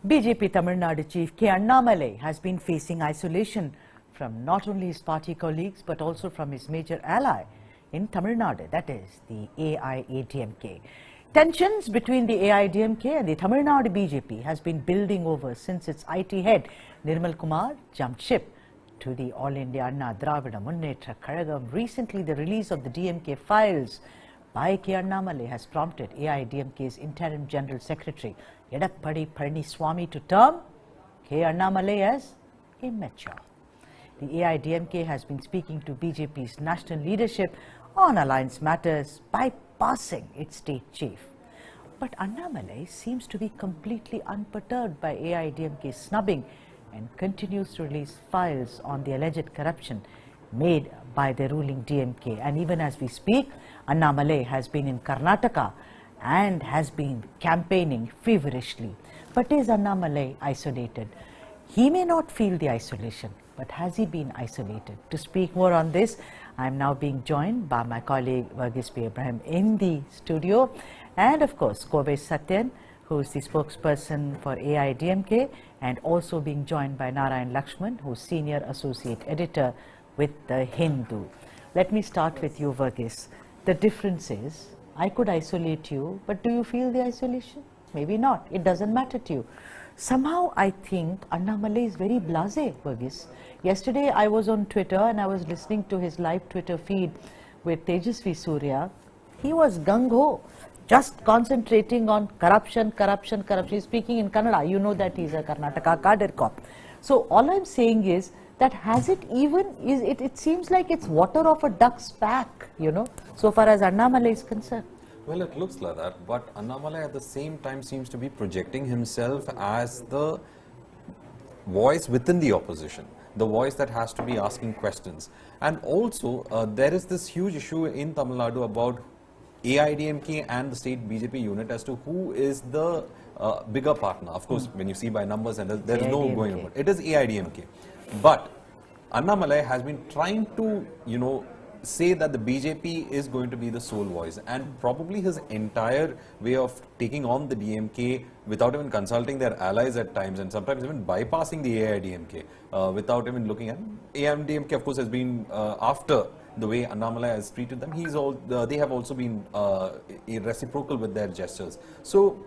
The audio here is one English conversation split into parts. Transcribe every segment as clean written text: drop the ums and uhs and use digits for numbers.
BJP Tamil Nadu Chief K. Annamalai has been facing isolation from not only his party colleagues but also from his major ally in Tamil Nadu, that is the AIADMK. Tensions between the AIADMK and the Tamil Nadu BJP has been building over since its IT head Nirmal Kumar jumped ship to the All India Anna Dravida Munnetra Kazhagam. Recently, the release of the DMK files by K. Annamalai has prompted AIADMK's Interim General Secretary Edappadi Palaniswamy to term K. Annamalai as immature. The AIADMK has been speaking to BJP's national leadership on alliance matters, bypassing its state chief. But Annamalai seems to be completely unperturbed by AIADMK's snubbing and continues to release files on the alleged corruption made by the ruling DMK. And even as we speak, Annamalai has been in Karnataka and has been campaigning feverishly. But is Annamalai isolated? He may not feel the isolation, but has he been isolated? To speak more on this, I am now being joined by my colleague Verghese in the studio, and of course Kovai Sathyan, who is the spokesperson for AIADMK, and also being joined by Narayan Lakshman, who is senior associate editor with the Hindu. Let me start with you, Verghese. The difference is, I could isolate you, but do you feel the isolation? Maybe not. It doesn't matter to you. Somehow I think Annamalai is very blasé, Verghese. Yesterday I was on Twitter and I was listening to his live Twitter feed with Tejasvi Surya. He was gung-ho, just concentrating on corruption. He's speaking in Kannada. You know that he's a Karnataka cadre cop. So all I'm saying is that it seems like it's water off a duck's back, you know, so far as Annamalai is concerned. Well, it looks like that, but Annamalai at the same time seems to be projecting himself as the voice within the opposition, the voice that has to be asking questions. And also, there is this huge issue in Tamil Nadu about AIADMK and the state BJP unit as to who is the bigger partner. Of course, when you see by numbers, and there is no going over. It is AIADMK. But Annamalai has been trying to, say that the BJP is going to be the sole voice, and probably his entire way of taking on the DMK without even consulting their allies at times, and sometimes even bypassing the AIADMK without even looking at AIADMK. Of course, has been after the way Annamalai has treated them. They have also been reciprocal with their gestures. So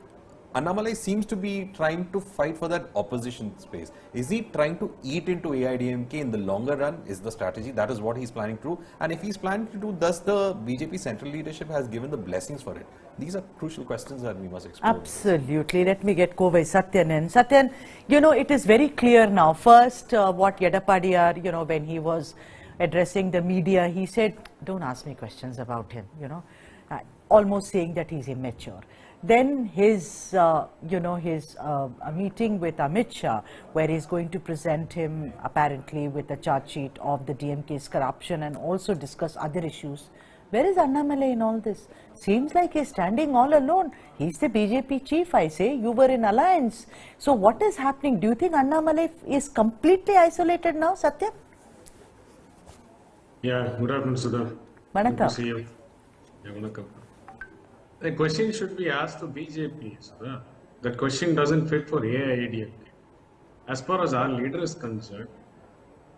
Annamalai seems to be trying to fight for that opposition space. Is he trying to eat into AIADMK in the longer run? Is the strategy? That is what he's planning to do. And if he's planning to do, thus the BJP central leadership has given the blessings for it. These are crucial questions that we must explore. Absolutely. Let me get Kovai Sathyan in. Sathyan, it is very clear now. First, what Edappadi, when he was addressing the media, he said, don't ask me questions about him, almost saying that he's immature. Then his meeting with Amit Shah, where he's going to present him apparently with a charge sheet of the DMK's corruption and also discuss other issues. Where is Annamalai in all this? Seems like he's standing all alone. He's the BJP chief, I say. You were in alliance. So what is happening? Do you think Annamalai is completely isolated now, Sathyan? Yeah, good afternoon, Sudha. Vanakkam. Good to see you. Yeah, vanakkam. The question should be asked to BJP, Sudha. That question doesn't fit for AIADMK. As far as our leader is concerned,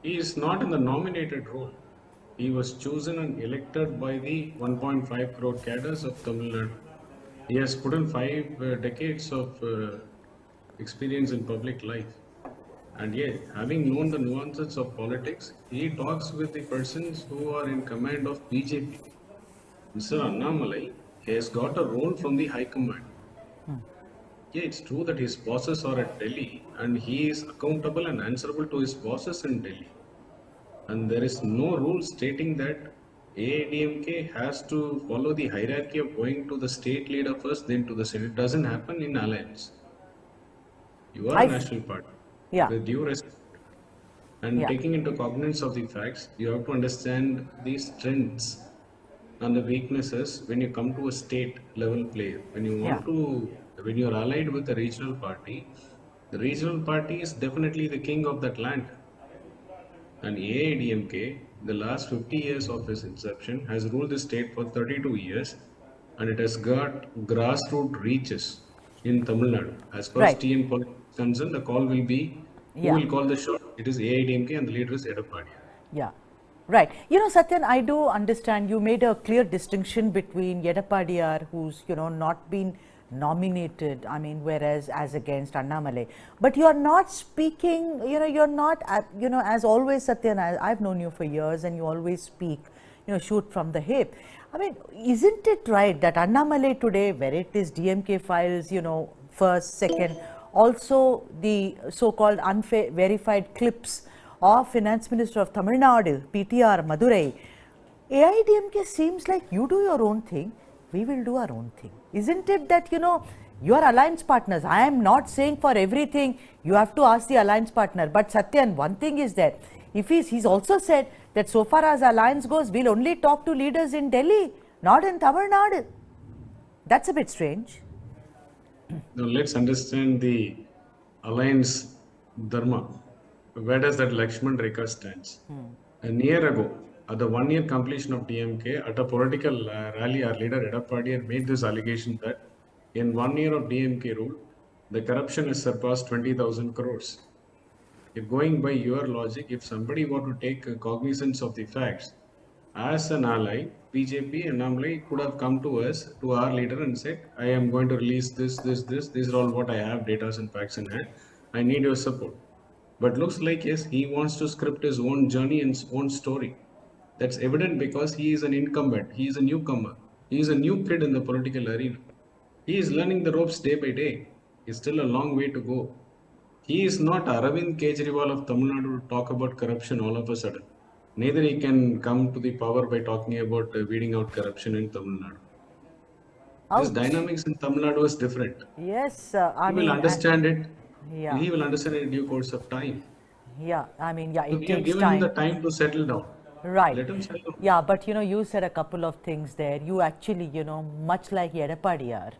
he is not in the nominated role. He was chosen and elected by the 1.5 crore cadres of Tamil Nadu. He has put in 5 decades of experience in public life. And yet, having known the nuances of politics, he talks with the persons who are in command of BJP. Mr. Annamalai has got a role from the High Command. Yeah, it's true that his bosses are at Delhi and he is accountable and answerable to his bosses in Delhi. And there is no rule stating that AIADMK has to follow the hierarchy of going to the state leader first, then to the Senate. It doesn't happen in alliance. You are a national party. Yeah. With due respect. And taking into cognizance of the facts, you have to understand the strengths and the weaknesses when you come to a state level player. When you want when you are allied with a regional party, the regional party is definitely the king of that land. And AIADMK, the last 50 years of its inception, has ruled the state for 32 years, and it has got grassroots reaches in Tamil Nadu. As far as TM politics concerned, the call will be who Yeah. will call the shot. It is AIADMK and the leader is Edappadi. Yeah, right. Sathyan, I do understand you made a clear distinction between Yedappadiyar, who's, not been nominated, whereas as against Annamalai. But you are not speaking, you're not, as always, Sathyan, I've known you for years and you always speak, shoot from the hip. Isn't it right that Annamalai today, where it is DMK files, first, second, also the so-called unverified clips of Finance Minister of Tamil Nadu, PTR Madurai, AIADMK seems like you do your own thing, we will do our own thing. Isn't it that, you are alliance partners? I am not saying for everything you have to ask the alliance partner, but Sathyan, one thing is there. If he's also said that so far as alliance goes, we'll only talk to leaders in Delhi, not in Tamil Nadu. That's a bit strange. Now let's understand the alliance dharma. Where does that Lakshman Rekha stands? A year ago, at the 1 year completion of DMK, at a political rally, our leader Edappadi had made this allegation that in 1 year of DMK rule, the corruption has surpassed 20,000 crores. If going by your logic, if somebody were to take cognizance of the facts, as an ally, BJP and Annamalai could have come to us, to our leader, and said, I am going to release this. These are all what I have, data and facts in hand. I need your support. But looks like, yes, he wants to script his own journey and his own story. That's evident because he is an incumbent. He is a newcomer. He is a new kid in the political arena. He is learning the ropes day by day. He's still a long way to go. He is not Arvind Kejriwal of Tamil Nadu to talk about corruption all of a sudden. Neither he can come to the power by talking about weeding out corruption in Tamil Nadu. This dynamics in Tamil Nadu is different. Yes, he will understand it. Yeah. He will understand it in due course of time. Yeah, it We takes have given time. him the time to settle down. Right. Let him settle down. Yeah, but you said a couple of things there. You actually, much like Yedappadiyar,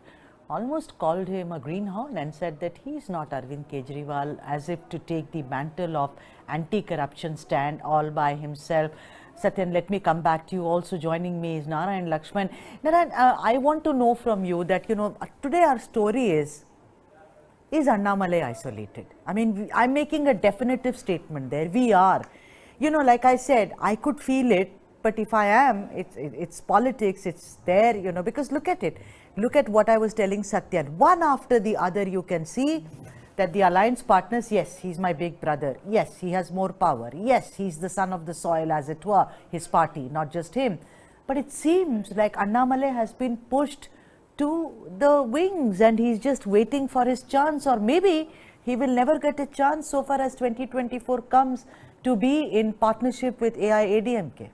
almost called him a greenhorn and said that he's not Arvind Kejriwal, as if to take the mantle of anti-corruption stand all by himself. Sathyan, let me come back to you. Also joining me is Narayan Lakshman. Narayan, I want to know from you that, today our story is Annamalai isolated? I'm making a definitive statement there. We are. Like I said, I could feel it, but if I am, it's politics, it's there, because look at it. Look at what I was telling Sathyan. One after the other, you can see that the alliance partners, yes, he's my big brother. Yes, he has more power. Yes, he's the son of the soil, as it were, his party, not just him. But it seems like Annamalai has been pushed to the wings and he's just waiting for his chance, or maybe he will never get a chance so far as 2024 comes to be in partnership with AIADMK.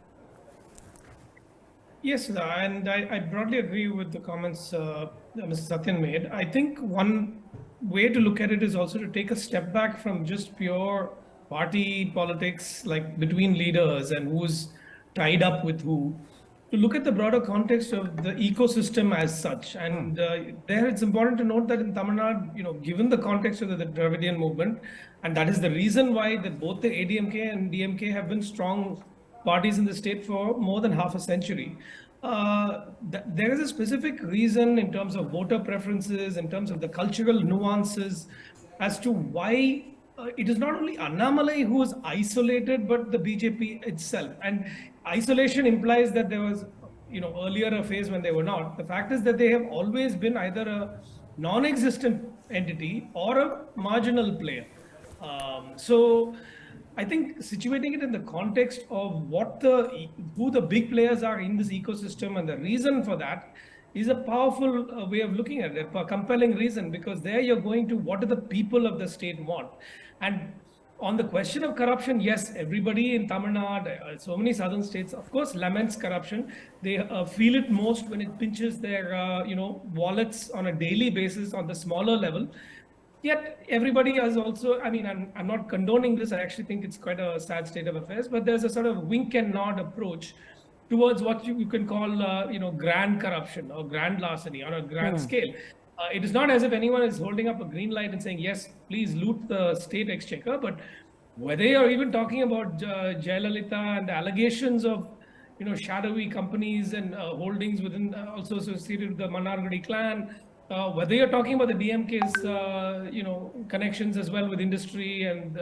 Yes, Sudha, and I broadly agree with the comments Mr. Sathyan made. I think one way to look at it is also to take a step back from just pure party politics, like between leaders and who's tied up with who, to look at the broader context of the ecosystem as such. And there it's important to note that in Tamil Nadu, given the context of the Dravidian movement, and that is the reason why that both the ADMK and DMK have been strong parties in the state for more than half a century. There is a specific reason in terms of voter preferences, in terms of the cultural nuances, as to why it is not only Annamalai who is isolated, but the BJP itself. And isolation implies that there was, earlier a phase when they were not. The fact is that they have always been either a non-existent entity or a marginal player. So I think situating it in the context of who the big players are in this ecosystem and the reason for that is a powerful way of looking at it, a compelling reason, because there you're going to what do the people of the state want. And on the question of corruption, yes, everybody in Tamil Nadu, so many southern states, of course, laments corruption. They feel it most when it pinches their, wallets on a daily basis on the smaller level. Yet everybody has also, I'm not condoning this. I actually think it's quite a sad state of affairs, but there's a sort of wink and nod approach towards what you can call, grand corruption or grand larceny on a grand scale. It is not as if anyone is holding up a green light and saying, yes, please loot the state exchequer, but whether you're even talking about Jayalalitha and the allegations of, shadowy companies and holdings within also associated with the Manargudi clan, Whether you're talking about the DMK's, connections as well with industry and,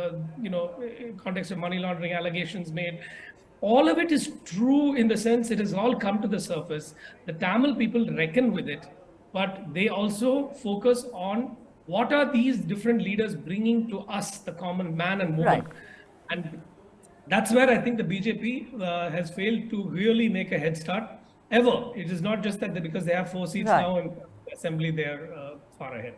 context of money laundering allegations made, all of it is true in the sense it has all come to the surface. The Tamil people reckon with it, but they also focus on what are these different leaders bringing to us, the common man and woman. Right. And that's where I think the BJP has failed to really make a head start ever. It is not just that because they have 4 seats Right. now in assembly, they're far ahead.